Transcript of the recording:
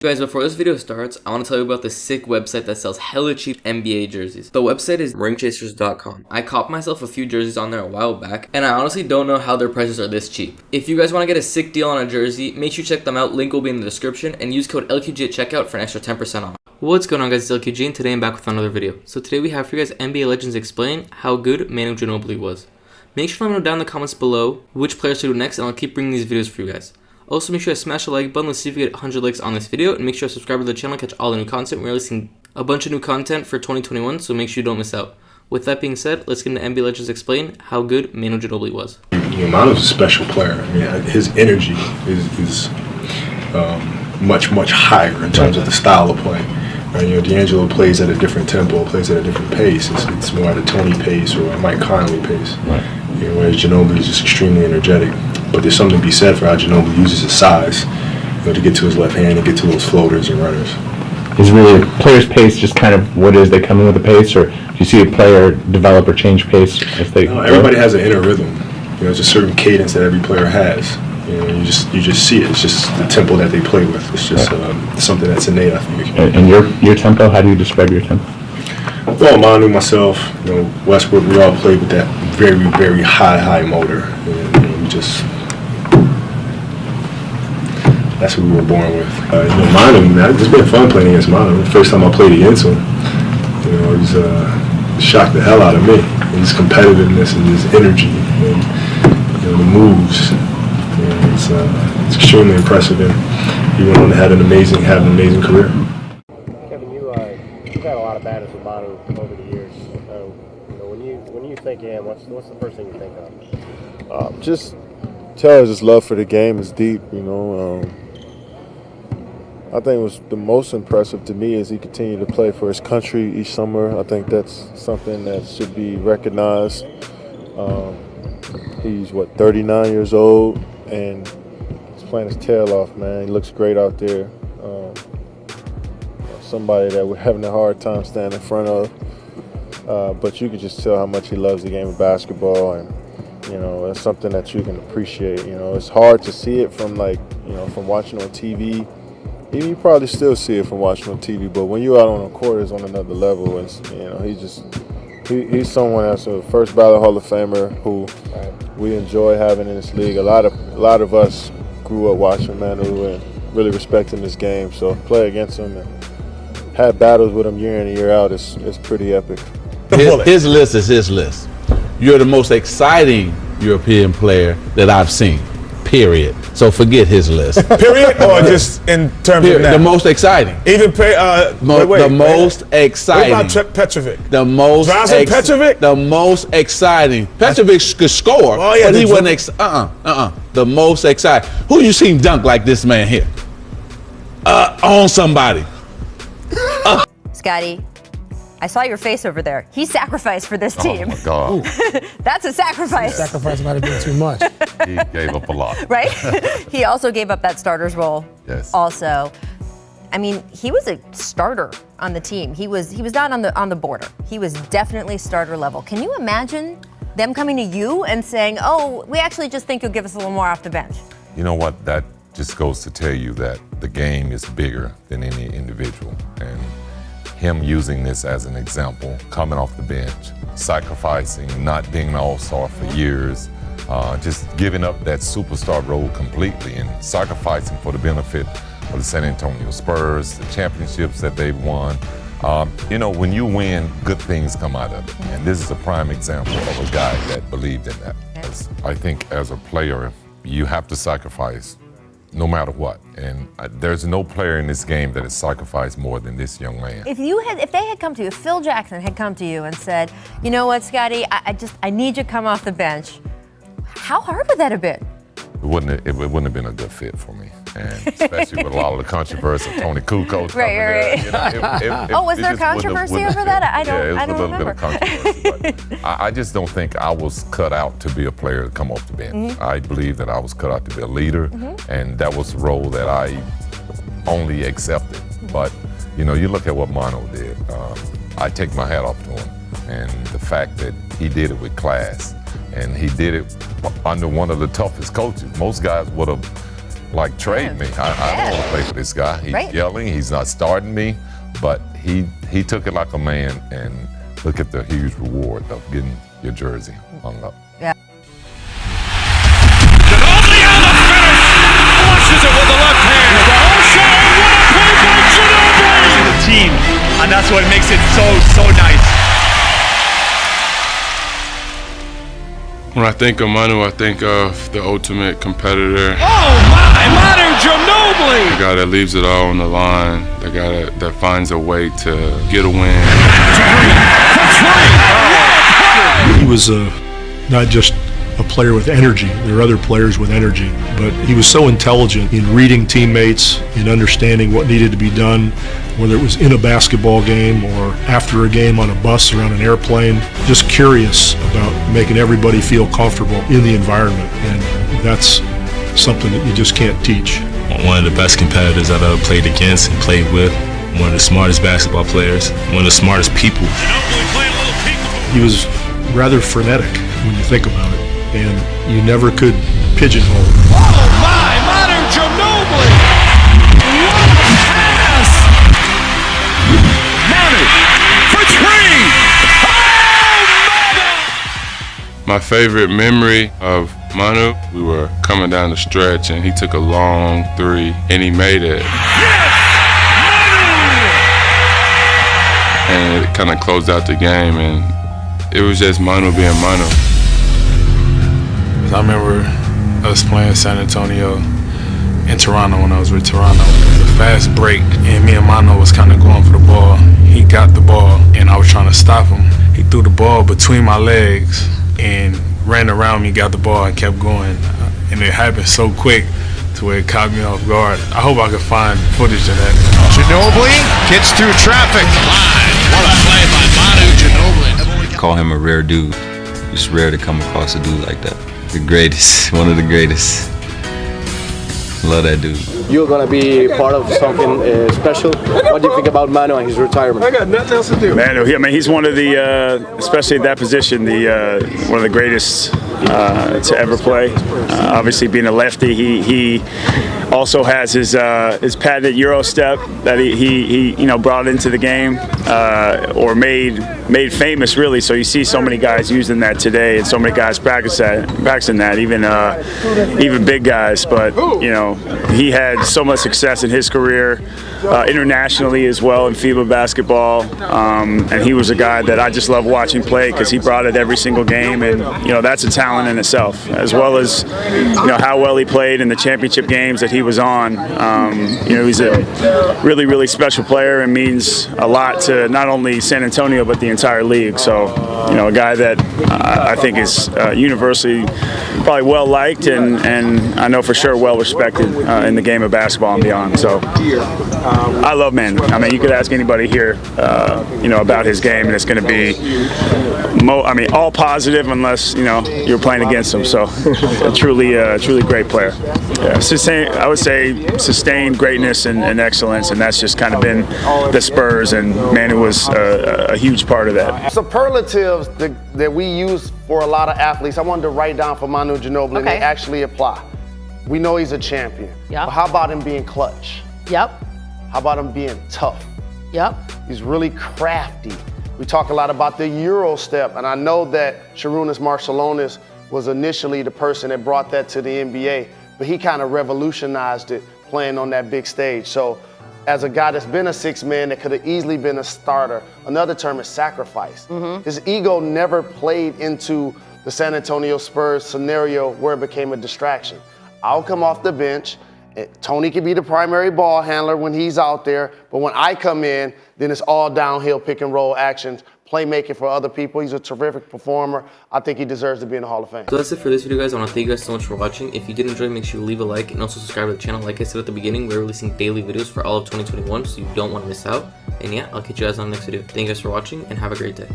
Guys, before this video starts, I want to tell you about this sick website that sells hella cheap NBA jerseys. The website is ringchasers.com. I copped myself a few jerseys on there a while back, and I honestly don't know how their prices are this cheap. If you guys want to get a sick deal on a jersey, make sure you check them out. Link will be in the description, and use code LQG at checkout for an extra 10% off. What's going on, guys? It's LQG, and today I'm back with another video. So today we have for you guys NBA Legends Explain how good Manu Ginobili was. Make sure to let me know down in the comments below which players to do next, and I'll keep bringing these videos for you guys. Also, make sure to smash the like button. Let's see if we get 100 likes on this video. And make sure to subscribe to the channel to catch all the new content. We're releasing a bunch of new content for 2021, so make sure you don't miss out. With that being said, let's get into NBA Legends Explain how good Manu Ginobili was. Manu's a special player. I mean, his energy is much higher in terms of the style of play. D'Angelo plays at a different tempo, plays at a different pace. It's more at a Tony pace or a Mike Conley pace. Right. Whereas Ginobili is just extremely energetic. But there's something to be said for how Ginobili uses his size, to get to his left hand and get to those floaters and runners. Is really a player's pace just kind of what is? They come in with a pace, or do you see a player develop or change pace as they? No, everybody has an inner rhythm. There's a certain cadence that every player has. You just see it. It's just the tempo that they play with. It's just something that's innate, I think. And your tempo? How do you describe your tempo? Well, Manu, myself, Westbrook, we all played with that very high motor. And we just. That's what we were born with. Manu, it's been fun playing against Manu. The first time I played against him, it was shocked the hell out of me. And his competitiveness and his energy and the moves. It's extremely impressive, and he went on to have an amazing career. Kevin, you've had a lot of battles with Manu over the years. When you think of him, what's the first thing you think of? Just tell us his love for the game is deep. I think what's the most impressive to me is he continued to play for his country each summer. I think that's something that should be recognized. He's 39 years old, and he's playing his tail off, man. He looks great out there. Somebody that we're having a hard time standing in front of, but you can just tell how much he loves the game of basketball, and it's something that you can appreciate. It's hard to see it from from watching on TV. Even you probably still see it from watching on TV, but when you're out on the court, it's on another level. And he's someone that's a first ballot Hall of Famer who we enjoy having in this league. A lot of us grew up watching Manu and really respecting this game. So play against him and have battles with him year in and year out is pretty epic. His list is his list. You're the most exciting European player that I've seen. Period. So forget his list. Period, or just in terms of now? The most exciting. Even the most exciting. What about Petrovic? The most Petrovic? The most exciting. Petrovic could score, but he wasn't. The most exciting. Who you seen dunk like this man here? On somebody. Scotty, I saw your face over there. He sacrificed for this team. Oh my God. That's a sacrifice. Sacrifice might have been too much. He gave up a lot. Right? He also gave up that starter's role. Yes. Also, I mean, he was a starter on the team. He was not on the border. He was definitely starter level. Can you imagine them coming to you and saying, "Oh, we actually just think you'll give us a little more off the bench"? You know what? That just goes to tell you that the game is bigger than any individual. And him using this as an example, coming off the bench, sacrificing, not being an all-star for years, just giving up that superstar role completely and sacrificing for the benefit of the San Antonio Spurs, the championships that they've won. When you win, good things come out of it. And this is a prime example of a guy that believed in that. I think as a player, you have to sacrifice no matter what, and there's no player in this game that has sacrificed more than this young man. If they had come to you, if Phil Jackson had come to you and said, "You know what, Scotty, I need you to come off the bench," how hard would that have been? It wouldn't have been a good fit for me, and especially with a lot of the controversy of Tony Kukoc. Right. Was there controversy over that? I don't remember. Yeah, it was a little bit of controversy, but I just don't think I was cut out to be a player to come off the bench. Mm-hmm. I believe that I was cut out to be a leader, and that was the role that I only accepted. But you look at what Manu did. I take my hat off to him, and the fact that he did it with class. And he did it under one of the toughest coaches. Most guys would have like, trade me. I don't want to play for this guy. He's yelling. He's not starting me. But he took it like a man, and look at the huge reward of getting your jersey hung up. Yeah. Ginobili on the finish! Flushes it with the left hand. The whole shot. What a play by Ginobili! The team, and that's what makes it so nice. When I think of Manu, I think of the ultimate competitor. Oh my! Manu Ginobili! The guy that leaves it all on the line. The guy that finds a way to get a win. He was not just a player with energy. There are other players with energy, but he was so intelligent in reading teammates, in understanding what needed to be done, whether it was in a basketball game or after a game on a bus or on an airplane. Just curious about making everybody feel comfortable in the environment, and that's something that you just can't teach. One of the best competitors I've ever played against and played with. One of the smartest basketball players. One of the smartest people. He was rather frenetic when you think about it, and you never could pigeonhole him. Oh my! Manu Ginobili! What a pass! Manu for three! Oh, Manu! My favorite memory of Manu, we were coming down the stretch, and he took a long three, and he made it. And it kind of closed out the game, and it was just Manu being Manu. I remember us playing San Antonio in Toronto when I was with Toronto. It was a fast break, and me and Manu was kind of going for the ball. He got the ball, and I was trying to stop him. He threw the ball between my legs and ran around me, got the ball, and kept going. And it happened so quick to where it caught me off guard. I hope I could find footage of that. Ginobili gets through traffic. What a play by Manu Ginobili. Call him a rare dude. It's rare to come across a dude like that. The greatest, one of the greatest. Love that dude. You're going to be part of something special. What do you think about Manu and his retirement? I got nothing else to do. Manu, I mean, he's one of the, especially at that position, one of the greatest to ever play. Obviously, being a lefty, he also has his patented Euro step that he brought into the game or made famous, really. So you see so many guys using that today, and so many guys practicing that, even big guys. But he had so much success in his career internationally as well in FIBA basketball, and he was a guy that I just love watching play because he brought it every single game, and that's a talent in itself, as well as how well he played in the championship games that he was on. He's a really, really special player and means a lot to not only San Antonio but the entire league. So a guy that I think is universally probably well liked and I know for sure well respected in the game of basketball and beyond. So I love Manu. I mean, you could ask anybody here, about his game, and it's going to be, all positive unless you're playing against him. So a truly great player. Yeah, I would say sustained greatness and excellence, and that's just kind of been the Spurs, and Manu was a huge part of that. Superlatives that we use for a lot of athletes, I wanted to write down for Manu Ginobili, and they actually apply. We know he's a champion. Yep. But how about him being clutch? Yep. How about him being tough? Yep. He's really crafty. We talk a lot about the Euro step, and I know that Sharunas Marciulionis was initially the person that brought that to the NBA, but he kind of revolutionized it playing on that big stage. So as a guy that's been a sixth man that could have easily been a starter, another term is sacrifice. His ego never played into the San Antonio Spurs scenario where it became a distraction. I'll come off the bench. Tony can be the primary ball handler when he's out there, but when I come in, then it's all downhill pick and roll actions, playmaking for other people. He's a terrific performer. I think he deserves to be in the Hall of Fame. So that's it for this video, guys. I want to thank you guys so much for watching. If you did enjoy, make sure you leave a like and also subscribe to the channel. Like I said at the beginning, we're releasing daily videos for all of 2021, so you don't want to miss out. And yeah, I'll catch you guys on the next video. Thank you guys for watching, and have a great day.